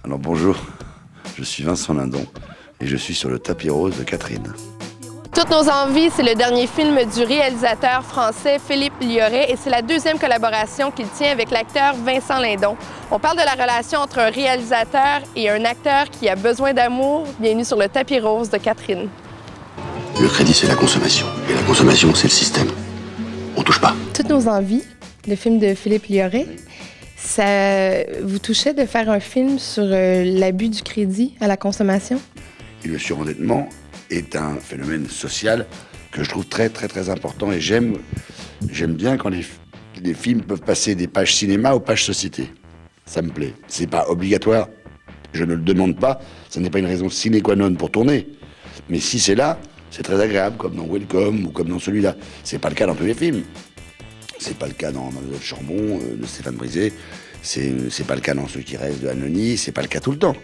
Alors bonjour, je suis Vincent Lindon et je suis sur le tapis rose de Catherine. Toutes nos envies, c'est le dernier film du réalisateur français Philippe Liorret et c'est la deuxième collaboration qu'il tient avec l'acteur Vincent Lindon. On parle de la relation entre un réalisateur et un acteur qui a besoin d'amour. Bienvenue sur le tapis rose de Catherine. Le crédit, c'est la consommation. Et la consommation, c'est le système. On touche pas. Toutes nos envies, le film de Philippe Liorret, ça vous touchait de faire un film sur l'abus du crédit à la consommation? Et le surendettement est un phénomène social que je trouve très important et j'aime bien quand les films peuvent passer des pages cinéma aux pages société. Ça me plaît. C'est pas obligatoire, je ne le demande pas, ça n'est pas une raison sine qua non pour tourner. Mais si c'est là, c'est très agréable, comme dans Welcome ou comme dans celui-là. C'est pas le cas dans tous les films. C'est pas le cas dans Mademoiselle Chambon de Stéphane Brisé. C'est pas le cas dans Ceux qui restent de Anony. C'est pas le cas tout le temps.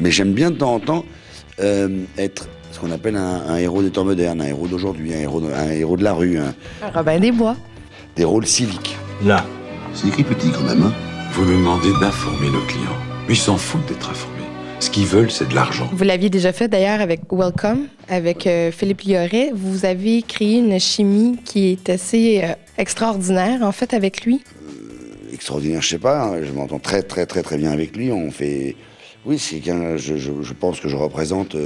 Mais j'aime bien de temps en temps être ce qu'on appelle un héros des temps modernes, un héros d'aujourd'hui, un héros de la rue. Un Robin des Bois. Des rôles civiques. Là. C'est écrit petit quand même, hein. Vous nous demandez d'informer nos clients. Mais ils s'en foutent d'être informés. Ce qu'ils veulent, c'est de l'argent. Vous l'aviez déjà fait d'ailleurs avec Welcome, avec Philippe Liorret. Vous avez créé une chimie qui est assez extraordinaire, en fait, avec lui. Extraordinaire, je sais pas. Hein, je m'entends très bien avec lui. On fait... Oui, c'est qu'un... Je pense que je représente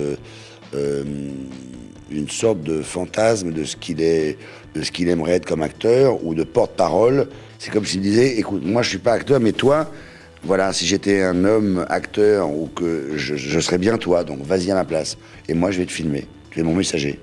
une sorte de fantasme de ce qu'il aimerait être comme acteur ou de porte-parole. C'est comme s'il disait, écoute, moi je suis pas acteur, mais toi, voilà, si j'étais un homme acteur ou que je serais bien toi, donc vas-y à ma place. Et moi je vais te filmer, tu es mon messager.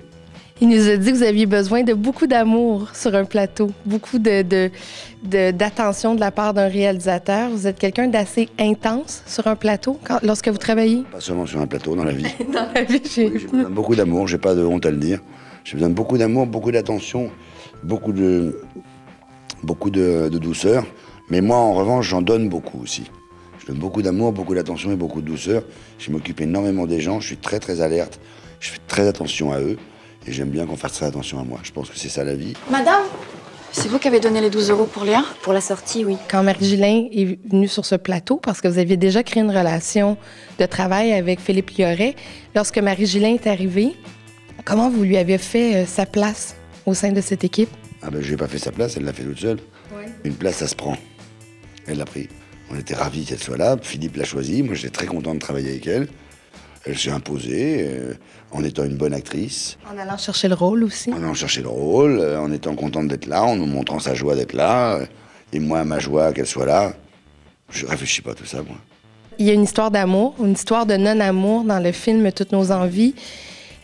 Il nous a dit que vous aviez besoin de beaucoup d'amour sur un plateau, beaucoup d'attention de la part d'un réalisateur. Vous êtes quelqu'un d'assez intense sur un plateau lorsque vous travaillez? Pas seulement sur un plateau, dans la vie. Dans la vie, j'ai besoin de beaucoup d'amour, j'ai pas de honte à le dire. J'ai besoin de beaucoup d'amour, beaucoup d'attention, beaucoup de douceur. Mais moi, en revanche, j'en donne beaucoup aussi. Je donne beaucoup d'amour, beaucoup d'attention et beaucoup de douceur. Je m'occupe énormément des gens, je suis très alerte, je fais très attention à eux. Et j'aime bien qu'on fasse très attention à moi. Je pense que c'est ça la vie. Madame, c'est vous qui avez donné les 12 € pour Léa? Pour la sortie, oui. Quand Marie-Ghislain est venue sur ce plateau, parce que vous aviez déjà créé une relation de travail avec Philippe Liorret, lorsque Marie-Ghislain est arrivée, comment vous lui avez fait sa place au sein de cette équipe? Ah ben, je n'ai pas fait sa place, elle l'a fait toute seule. Ouais. Une place, ça se prend. Elle l'a pris. On était ravis qu'elle soit là. Philippe l'a choisie. Moi, j'étais très content de travailler avec elle. Elle s'est imposée en étant une bonne actrice. En allant chercher le rôle aussi. En allant chercher le rôle, en étant contente d'être là, en nous montrant sa joie d'être là. Et moi, ma joie qu'elle soit là. Je réfléchis pas à tout ça, moi. Il y a une histoire d'amour, une histoire de non-amour dans le film Toutes nos envies.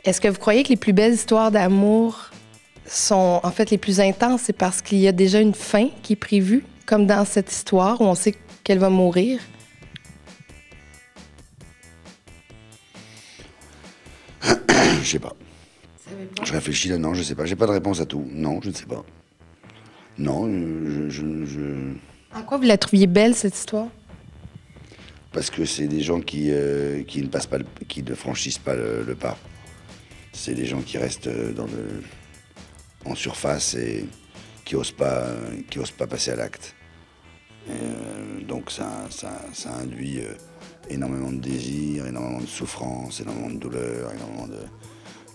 Est-ce que vous croyez que les plus belles histoires d'amour sont en fait les plus intenses? C'est parce qu'il y a déjà une fin qui est prévue, comme dans cette histoire où on sait qu'elle va mourir? Je sais pas. Je réfléchis là, non, je sais pas. J'ai pas de réponse à tout. Non, je ne sais pas. Non, En quoi vous la trouviez belle, cette histoire? Parce que c'est des gens qui ne passent pas, qui ne franchissent pas le pas. C'est des gens qui restent en surface et qui osent pas passer à l'acte. Donc ça induit énormément de désir, énormément de souffrance, énormément de douleur, énormément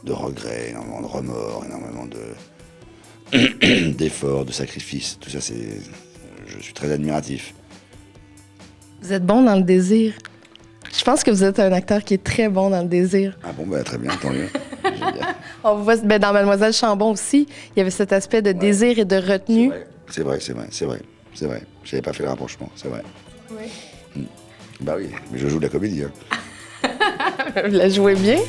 de regrets, énormément de remords, énormément d'efforts, de sacrifices. Tout ça, je suis très admiratif. Vous êtes bon dans le désir. Je pense que vous êtes un acteur qui est très bon dans le désir. Ah bon, ben très bien, tant mieux. On voit dans Mademoiselle Chambon aussi, il y avait cet aspect de désir et de retenue. C'est vrai. J'avais pas fait le rapprochement, c'est vrai. Oui. Bah oui, mais je joue de la comédie. Hein. Vous la jouez bien.